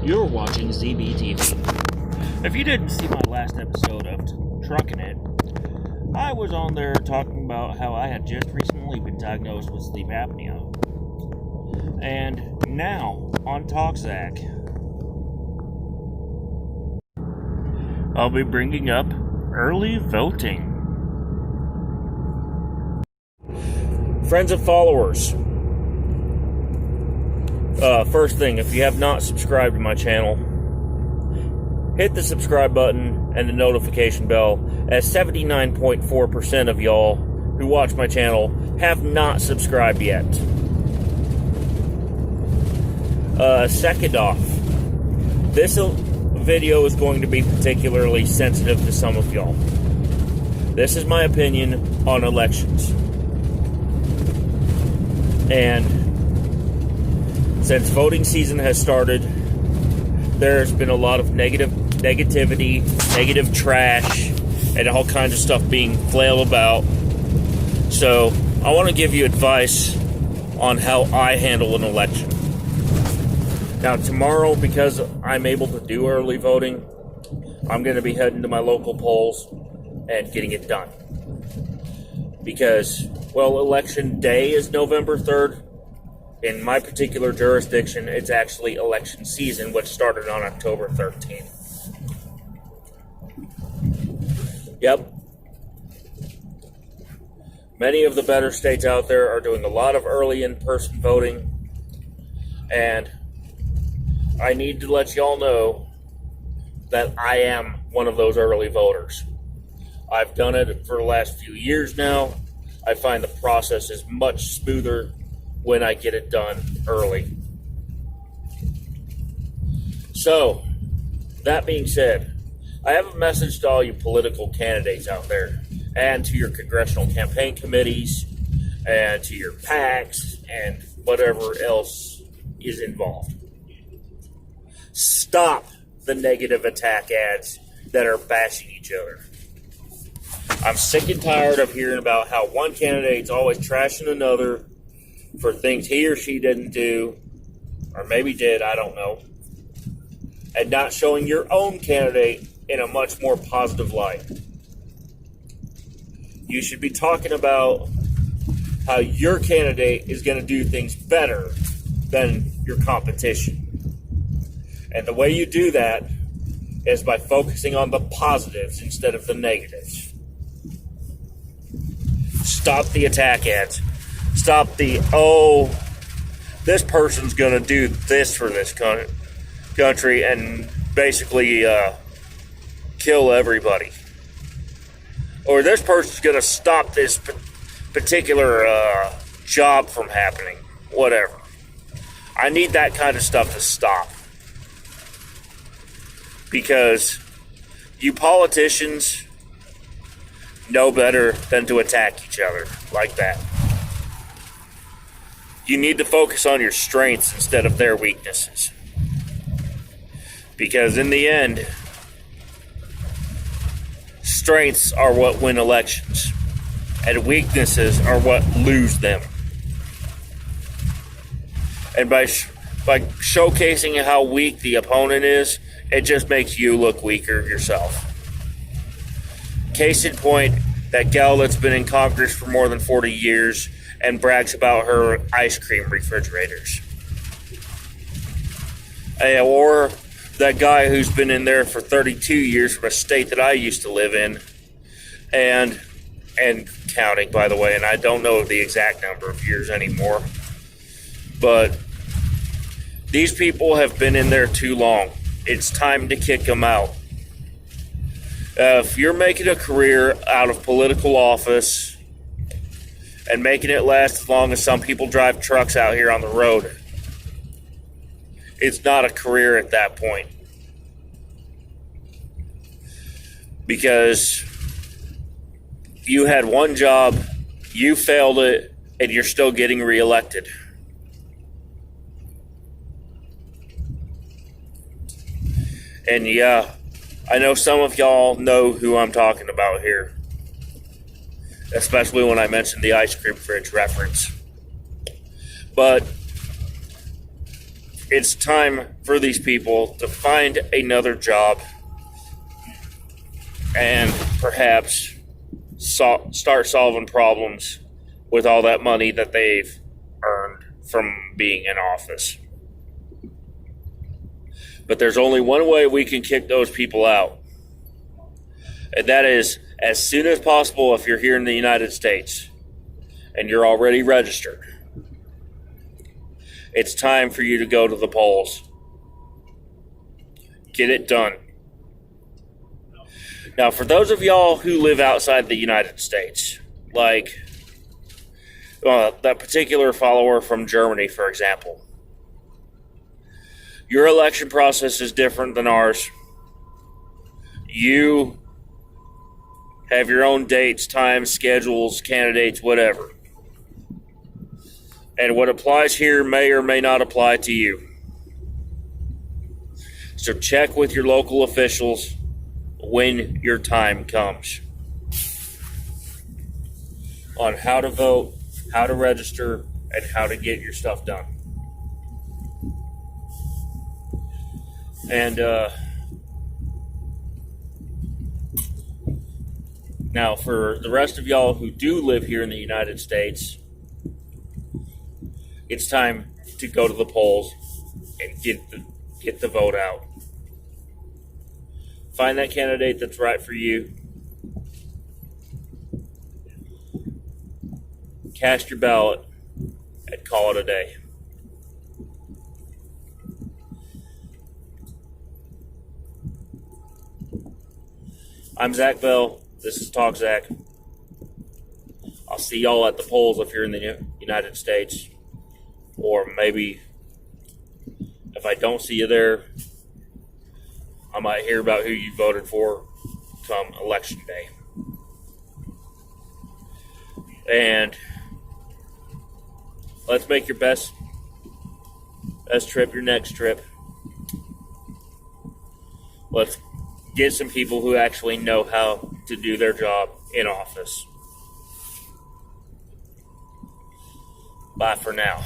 You're watching ZBTV. If you didn't see my last episode of Trucking It, I was on there talking about how I had just recently been diagnosed with sleep apnea. And now, on TalkZach, I'll be bringing up early voting. Friends and followers, first thing, if you have not subscribed to my channel, hit the subscribe button and the notification bell, as 79.4% of y'all who watch my channel have not subscribed yet. Second off, this video is going to be particularly sensitive to some of y'all. This is my opinion on elections. And since voting season has started, there's been a lot of negativity, negative trash, and all kinds of stuff being flailed about. So I want to give you advice on how I handle an election. Now tomorrow, because I'm able to do early voting, I'm going to be heading to my local polls and getting it done. Because, well, election day is November 3rd. In my particular jurisdiction, it's actually election season, which started on October 13th. Yep. Many of the better states out there are doing a lot of early in-person voting. And I need to let y'all know that I am one of those early voters. I've done it for the last few years now. I find the process is much smoother when I get it done early. So, that being said, I have a message to all you political candidates out there, and to your congressional campaign committees, and to your PACs, and whatever else is involved. Stop the negative attack ads that are bashing each other. I'm sick and tired of hearing about how one candidate's always trashing another for things he or she didn't do, or maybe did, I don't know, and not showing your own candidate in a much more positive light. You should be talking about how your candidate is going to do things better than your competition. And the way you do that is by focusing on the positives instead of the negatives. Stop the attack ads. Stop the, this person's going to do this for this country and basically kill everybody. Or this person's going to stop this particular job from happening. Whatever. I need that kind of stuff to stop. Because you politicians know better than to attack each other like that. You need to focus on your strengths instead of their weaknesses. Because in the end, strengths are what win elections, and weaknesses are what lose them. And by showcasing how weak the opponent is, it just makes you look weaker yourself. Case in point, that gal that's been in Congress for more than 40 years and brags about her ice cream refrigerators. Or that guy who's been in there for 32 years from a state that I used to live in, and counting, by the way, and I don't know the exact number of years anymore. But these people have been in there too long. It's time to kick them out. If you're making a career out of political office and making it last as long as some people drive trucks out here on the road, it's not a career at that point. Because you had one job, you failed it, and you're still getting reelected. And yeah, I know some of y'all know who I'm talking about here. Especially when I mentioned the ice cream fridge reference. But it's time for these people to find another job and perhaps start solving problems with all that money that they've earned from being in office. But there's only one way we can kick those people out, and that is as soon as possible. If you're here in the United States and you're already registered, it's time for you to go to the polls. Get it done. Now, for those of y'all who live outside the United States, like that particular follower from Germany, for example, your election process is different than ours. You have your own dates, times, schedules, candidates, whatever. And what applies here may or may not apply to you. So check with your local officials when your time comes on how to vote, how to register, and how to get your stuff done. And now for the rest of y'all who do live here in the United States, it's time to go to the polls and get the vote out. Find that candidate that's right for you. Cast your ballot and call it a day. I'm Zach Bell. This is TalkZach. I'll see y'all at the polls if you're in the United States. Or maybe if I don't see you there, I might hear about who you voted for come election day. And let's make your best trip your next trip. Let's get some people who actually know how to do their job in office. Bye for now.